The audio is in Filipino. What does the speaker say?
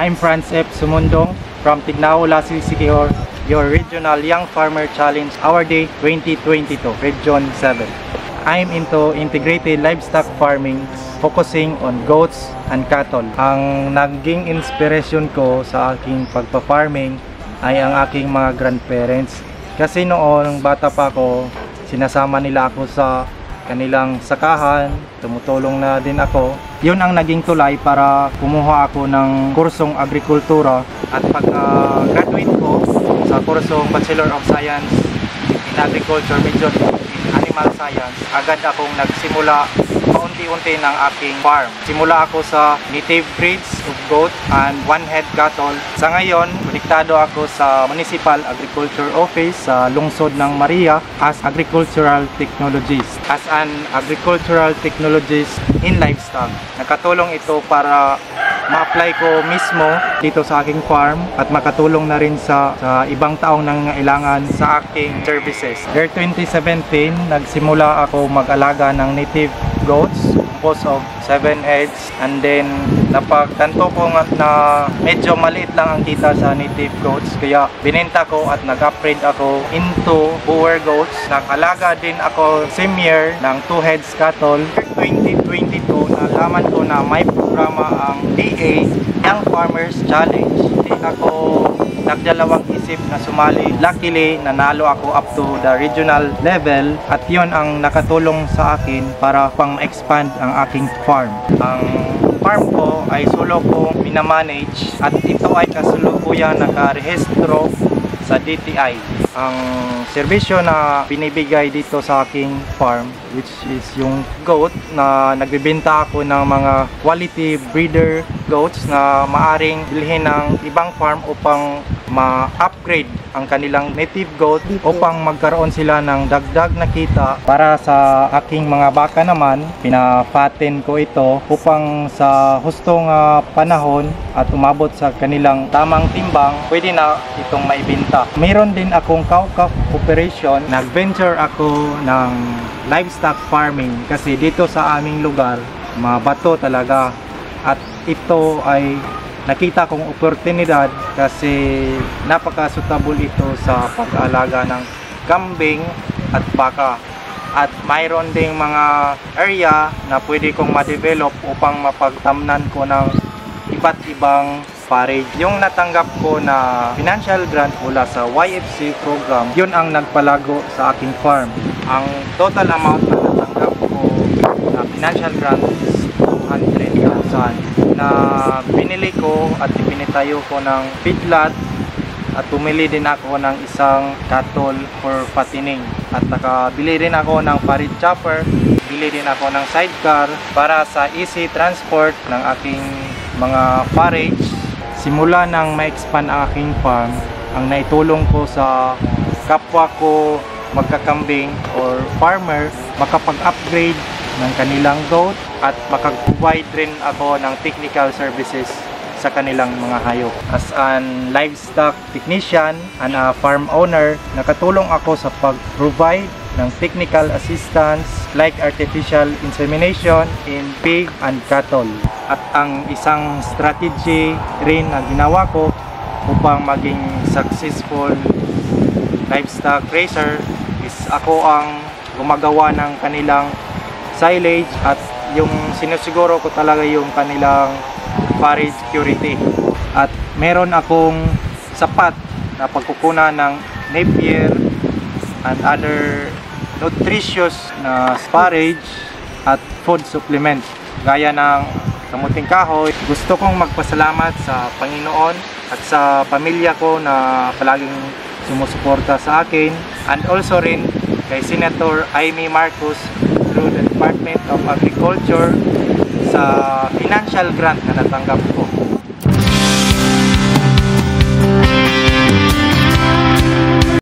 I'm Franz F. Sumundong from Tignao, Lasil Siquijor, your Regional Young Farmer Challenge Our Day 2022, Region 7. I'm into integrated livestock farming, focusing on goats and cattle. Ang naging inspiration ko sa aking pagpa-farming ay ang aking mga grandparents. Kasi noon, bata pa ako, sinasama nila ako sa kanilang sakahan, tumutulong na din ako. Yun ang naging tulay para kumuha ako ng kursong agrikultura at pagka-graduate ko sa kursong Bachelor of Science in Agriculture, Major in Animal Science, agad akong nagsimula paunti-unti ng aking farm. Simula ako sa native breeds of goat and one-head cattle. Sa ngayon, konektado ako sa Municipal Agriculture Office sa lungsod ng Maria as Agricultural Technologist. As an Agricultural Technologist in Livestock, nakatulong ito para ma-apply ko mismo dito sa aking farm at makatulong na rin sa ibang taong nangangailangan sa aking services. Year 2017, nagsimula ako mag-alaga ng native goats, composed of 7 heads, and then napagtanto ko na medyo maliit lang ang kita sa native goats, kaya binenta ko at nag-upgrade ako into boer goats. Nag-alaga din ako same year ng 2 heads cattle. 2022, nalaman ko na may programa ang DA, Young Farmers Challenge. Hindi ako nagdalawang isip na sumali. Luckily, nanalo ako up to the regional level at yon ang nakatulong sa akin para pang-expand ang aking farm. Ang farm ko ay solo ko minamanage at ito ay kasulukuyang nakarehistro sa DTI. Ang serbisyo na binibigay dito sa aking farm, which is yung goat, na nagbibenta ako ng mga quality breeder goats na maaring bilhin ng ibang farm upang ma-upgrade ang kanilang native goat upang magkaroon sila ng dagdag na kita. Para sa aking mga baka naman, pinafatten ko ito upang sa hustong panahon at umabot sa kanilang tamang timbang, pwede na itong maibenta. Mayroon din akong cow-calf operation. Nag-venture ako ng livestock farming kasi dito sa aming lugar, mabato talaga. At ito ay nakita kong oportunidad kasi napaka-suitable ito sa pag-aalaga ng kambing at baka. At mayroon ding mga area na pwede kong ma-develop upang mapagtamnan ko ng iba't ibang forage. Yung natanggap ko na financial grant mula sa YFC program, yun ang nagpalago sa aking farm. Ang total amount na natanggap ko na financial grant is 200,000 na binili ko at ipinitayo ko ng feedlot at bumili din ako ng isang cattle for fattening at nakabili rin ako ng forage chopper, bili din ako ng sidecar para sa easy transport ng aking mga forage. Simula nang ma-expand ang aking farm, ang naitulong ko sa kapwa ko magkakambing or farmer, makapag-upgrade ng kanilang goat at makapag-provide rin ako ng technical services sa kanilang mga hayop. As an livestock technician and a farm owner, nakatulong ako sa pag-provide ng technical assistance like artificial insemination in pig and cattle. At ang isang strategy rin na ginawa ko upang maging successful livestock raiser is ako ang gumagawa ng kanilang silage at yung sinusiguro ko talaga yung kanilang forage security. At meron akong sapat na pagkukunan ng Napier and other nutritious na forage at food supplement gaya ng kamuting kahoy. Gusto kong magpasalamat sa Panginoon at sa pamilya ko na palaging sumusuporta sa akin, and also rin kay Senator Amy Marcos through the Department of Agriculture sa financial grant na natanggap ko.